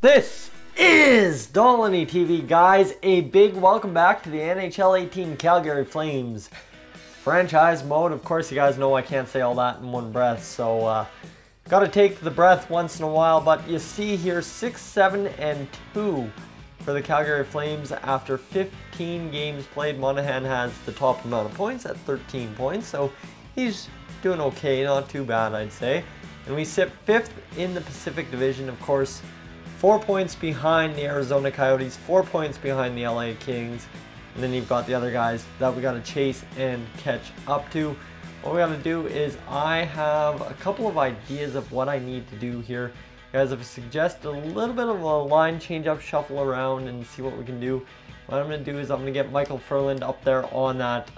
This is Dolany TV, guys. A big welcome back to the NHL 18 Calgary Flames franchise mode. Of course, you guys know I can't say all that in one breath, so got to take the breath once in a while. But you see here 6-7-2 for the Calgary Flames after 15 games played. Monahan has the top amount of points at 13 points, so he's doing okay, not too bad, I'd say. And we sit 5th in the Pacific Division, of course. 4 points behind the Arizona Coyotes, 4 points behind the LA Kings, and then you've got the other guys that we got to chase and catch up to. What we got to do is I have a couple of ideas of what I need to do here. You guys have suggested a little bit of a line change up, shuffle around, and see what we can do. What I'm going to do is I'm going to get Michael Ferland up there on that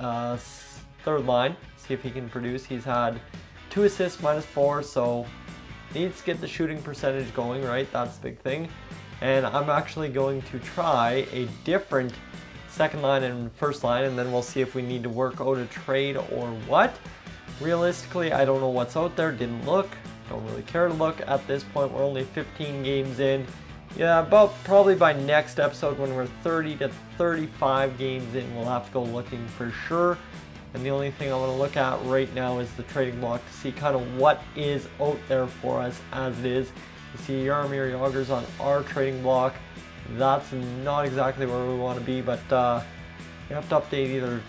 third line, see if he can produce. He's had 2 assists, -4, so needs to get the shooting percentage going, right? That's the big thing. And I'm actually going to try a different second line and first line, and then we'll see if we need to work out a trade or what. Realistically, I don't know what's out there. Didn't look. Don't really care to look at this point. We're only 15 games in. Yeah, about probably by next episode when we're 30 to 35 games in, we'll have to go looking for sure. And the only thing I want to look at right now is the trading block to see kind of what is out there for us as it is. You see Jaromir Jagr's on our trading block. That's not exactly where we want to be, but you have to update either.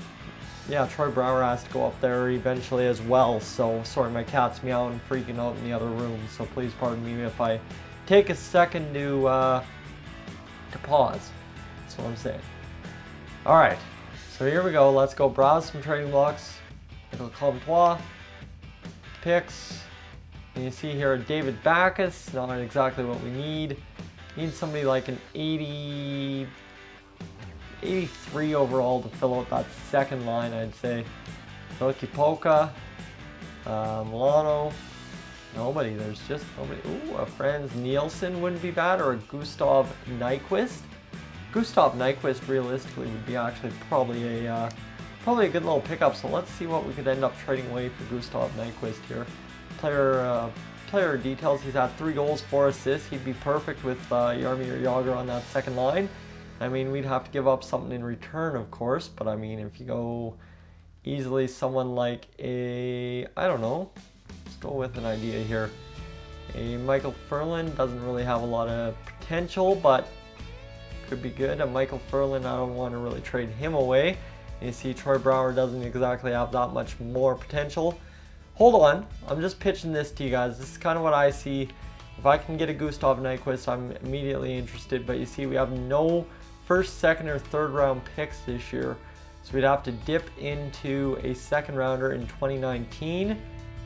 Yeah, Troy Brouwer has to go up there eventually as well. So, sorry, my cat's meowing and freaking out in the other room. So please pardon me if I take a second to pause. That's what I'm saying. All right. So here we go, let's go browse some trading blocks. Michael Comtois, picks, and you see here David Backes, not exactly what we need. Need somebody like an 83 overall to fill out that second line, I'd say. Loki Polka, Milano, nobody, there's just nobody. Ooh, a Franz Nielsen wouldn't be bad, or a Gustav Nyquist. Gustav Nyquist realistically would be actually probably a good little pickup. So let's see what we could end up trading away for Gustav Nyquist here. Player details: he's had 3 goals, 4 assists. He'd be perfect with Jaromir Jagr on that second line. I mean, we'd have to give up something in return, of course. But I mean, if you go easily someone like I don't know. Let's go with an idea here. A Michael Ferland doesn't really have a lot of potential, but could be good. A Michael Ferland, I don't want to really trade him away. You see Troy Brouwer doesn't exactly have that much more potential. Hold on, I'm just pitching this to you guys. This is kind of what I see. If I can get a Gustav Nyquist, I'm immediately interested. But you see we have no first, second, or third round picks this year. So we'd have to dip into a second rounder in 2019.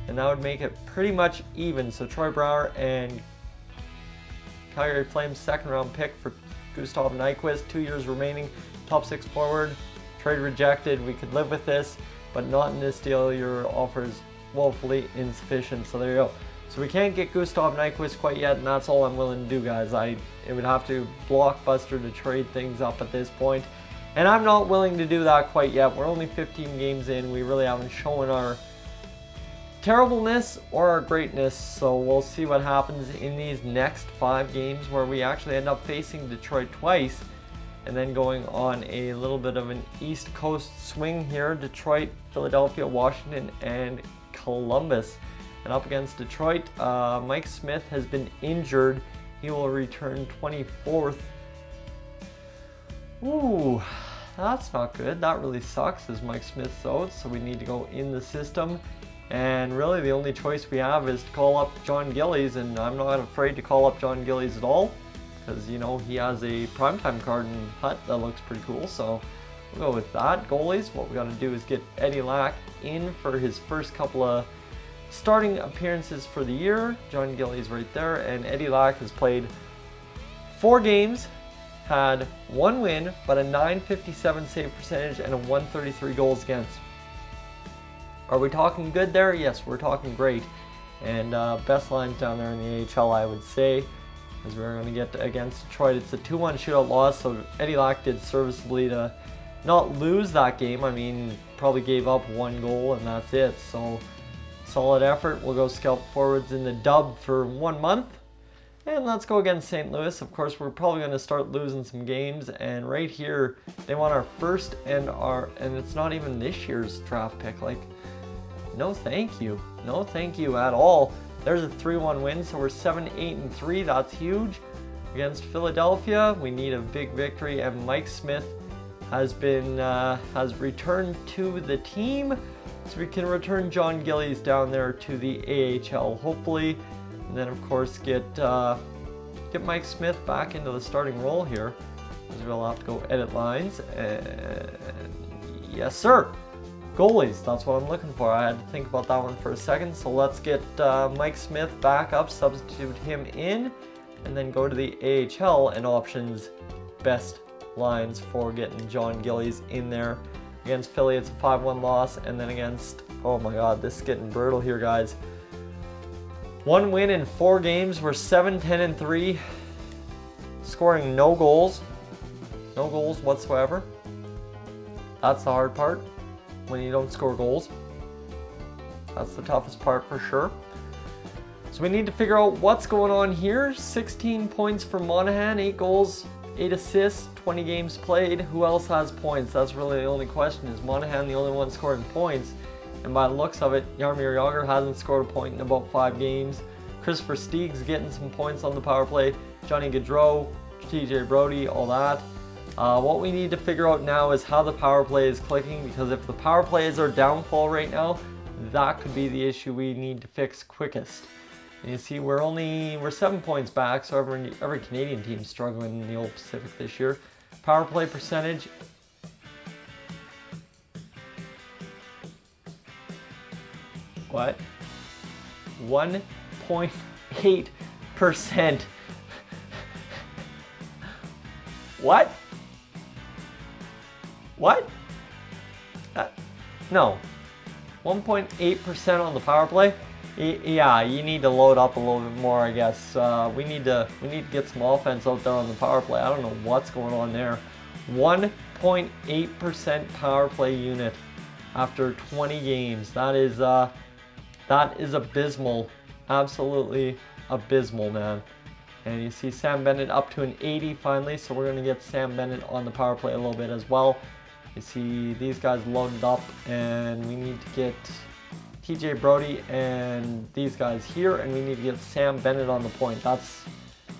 And that would make it pretty much even. So Troy Brouwer and Calgary Flames second round pick for Gustav Nyquist, 2 years remaining, top 6 forward, trade rejected. We could live with this, but not in this deal. Your offer is woefully insufficient. So there you go. So we can't get Gustav Nyquist quite yet, and that's all I'm willing to do, guys. It would have to blockbuster to trade things up at this point, and I'm not willing to do that quite yet. We're only 15 games in. We really haven't shown our terribleness or our greatness, so we'll see what happens in these next 5 games where we actually end up facing Detroit twice and then going on a little bit of an East Coast swing here. Detroit, Philadelphia, Washington, and Columbus. And up against Detroit, Mike Smith has been injured. He will return 24th. Ooh, that's not good. That really sucks as Mike Smith's out, so we need to go in the system. And really the only choice we have is to call up John Gillies, and I'm not afraid to call up John Gillies at all because, you know, he has a primetime card in Hut that looks pretty cool, so we'll go with that. Goalies, what we got to do is get Eddie Lack in for his first couple of starting appearances for the year. John Gillies right there, and Eddie Lack has played 4 games, had 1 win, but a .957 save percentage and a .133 goals against. Are we talking good there? Yes, we're talking great. And best lines down there in the AHL, I would say, as we're going to get against Detroit. It's a 2-1 shootout loss, so Eddie Lack did serviceably to not lose that game. I mean, probably gave up 1 goal and that's it. So solid effort. We'll go scout forwards in the dub for 1 month. And let's go against St. Louis. Of course, we're probably going to start losing some games. And right here, they want our first and it's not even this year's draft pick. Like, no thank you. No thank you at all. There's a 3-1 win, so we're 7-8-3. That's huge. Against Philadelphia, we need a big victory, and Mike Smith has returned to the team, so we can return John Gillies down there to the AHL, hopefully, and then of course get Mike Smith back into the starting role here. Because we'll have to go edit lines, and yes sir, goalies. That's what I'm looking for. I had to think about that one for a second. So let's get Mike Smith back up, substitute him in, and then go to the AHL and options best lines for getting John Gillies in there. Against Philly, it's a 5-1 loss, and then against, oh my god, this is getting brutal here, guys. 1 win in 4 games. We're 7-10-3, scoring no goals whatsoever. That's the hard part, when you don't score goals. That's the toughest part for sure. So we need to figure out what's going on here. 16 points for Monahan, 8 goals, 8 assists, 20 games played. Who else has points? That's really the only question. Is Monahan the only one scoring points? And by the looks of it, Jaromir Jagr hasn't scored a point in about 5 games. Christopher Steeg's getting some points on the power play. Johnny Gaudreau, TJ Brodie, all that. What we need to figure out now is how the power play is clicking, because if the power play is our downfall right now, that could be the issue we need to fix quickest. And you see, we're 7 points back, so every Canadian team's struggling in the old Pacific this year. Power play percentage. What? 1.8%. What? What? No. 1.8% on the power play? Yeah, you need to load up a little bit more, I guess. We need to get some offense out there on the power play. I don't know what's going on there. 1.8% power play unit after 20 games. That is abysmal. Absolutely abysmal, man. And you see Sam Bennett up to an 80 finally, so we're going to get Sam Bennett on the power play a little bit as well. You see these guys loaded up, and we need to get TJ Brodie and these guys here, and we need to get Sam Bennett on the point. That's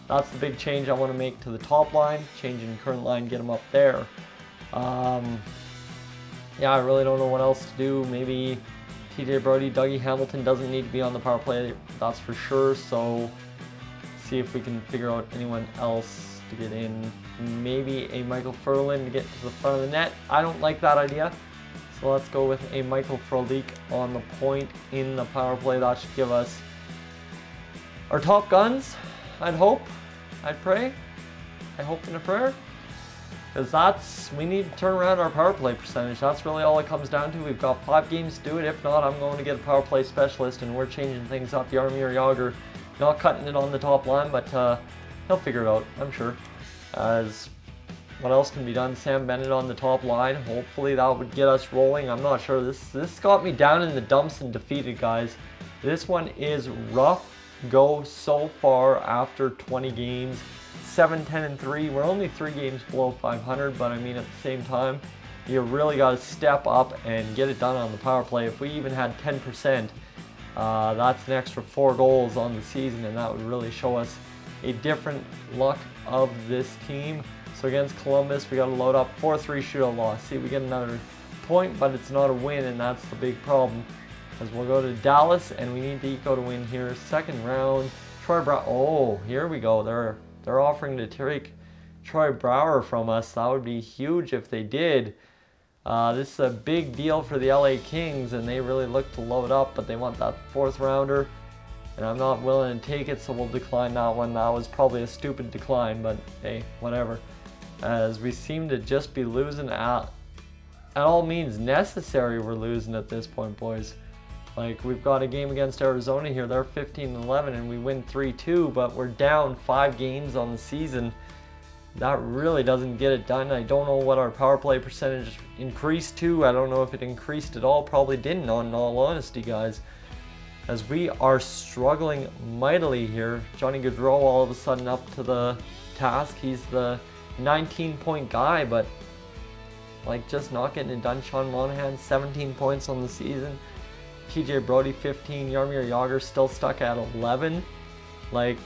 the big change I want to make to the top line. Changing current line, get him up there. Yeah, I really don't know what else to do. Maybe TJ Brodie, Dougie Hamilton doesn't need to be on the power play, that's for sure. So see if we can figure out anyone else to get in. Maybe a Michael Ferland to get to the front of the net. I don't like that idea. So let's go with a Michael Frolik on the point in the power play. That should give us our top guns, I'd hope. I'd pray. I hope in a prayer. Because we need to turn around our power play percentage. That's really all it comes down to. We've got 5 games to do it. If not, I'm going to get a power play specialist, and we're changing things up. Jaromir Jagr, not cutting it on the top line, but he'll figure it out, I'm sure. What else can be done? Sam Bennett on the top line. Hopefully that would get us rolling. I'm not sure. This got me down in the dumps and defeated, guys. This one is rough go so far after 20 games. 7-10-3. We're only 3 games below 500, but I mean at the same time, you really got to step up and get it done on the power play. If we even had 10%, that's an extra 4 goals on the season, and that would really show us a different look of this team. So against Columbus, we got to load up 4-3 shootout loss. See, we get another point, but it's not a win, and that's the big problem. Because we'll go to Dallas, and we need to eke out a win here. Second round, Troy Brower. Oh, here we go. They're offering to take Troy Brower from us. That would be huge if they did. This is a big deal for the LA Kings, and they really look to load up, but they want that 4th rounder. And I'm not willing to take it, so we'll decline that one. That was probably a stupid decline, but hey, whatever. As we seem to just be losing at all means necessary, we're losing at this point, boys. Like, we've got a game against Arizona here. They're 15-11, and we win 3-2, but we're down 5 games on the season. That really doesn't get it done. I don't know what our power play percentage increased to. I don't know if it increased at all. Probably didn't, in all honesty, guys. as we are struggling mightily here. Johnny Gaudreau all of a sudden up to the task. He's the 19-point guy, but like just not getting it done. Sean Monahan, 17 points on the season. TJ Brodie, 15. Jaromir Jagr still stuck at 11. Like,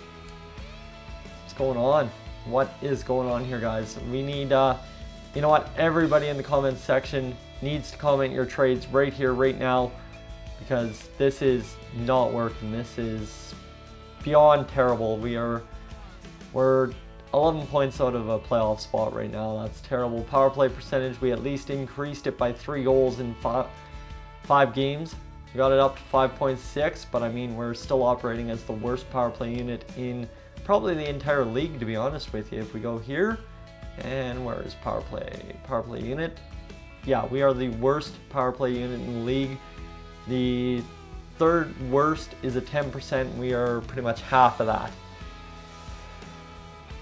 what's going on? What is going on here, guys? We need, you know what? Everybody in the comments section needs to comment your trades right here, right now, because this is not working. This is beyond terrible. We're 11 points out of a playoff spot right now. That's terrible. Power play percentage, we at least increased it by 3 goals in five games. We got it up to 5.6, but I mean, we're still operating as the worst power play unit in probably the entire league, to be honest with you. If we go here, and where is power play unit? Yeah, we are the worst power play unit in the league. The third worst is a 10%. We are pretty much half of that.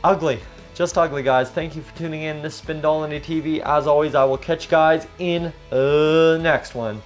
Ugly, just ugly, guys. Thank you for tuning in. This has been Dolany TV. As always, I will catch you guys in the next one.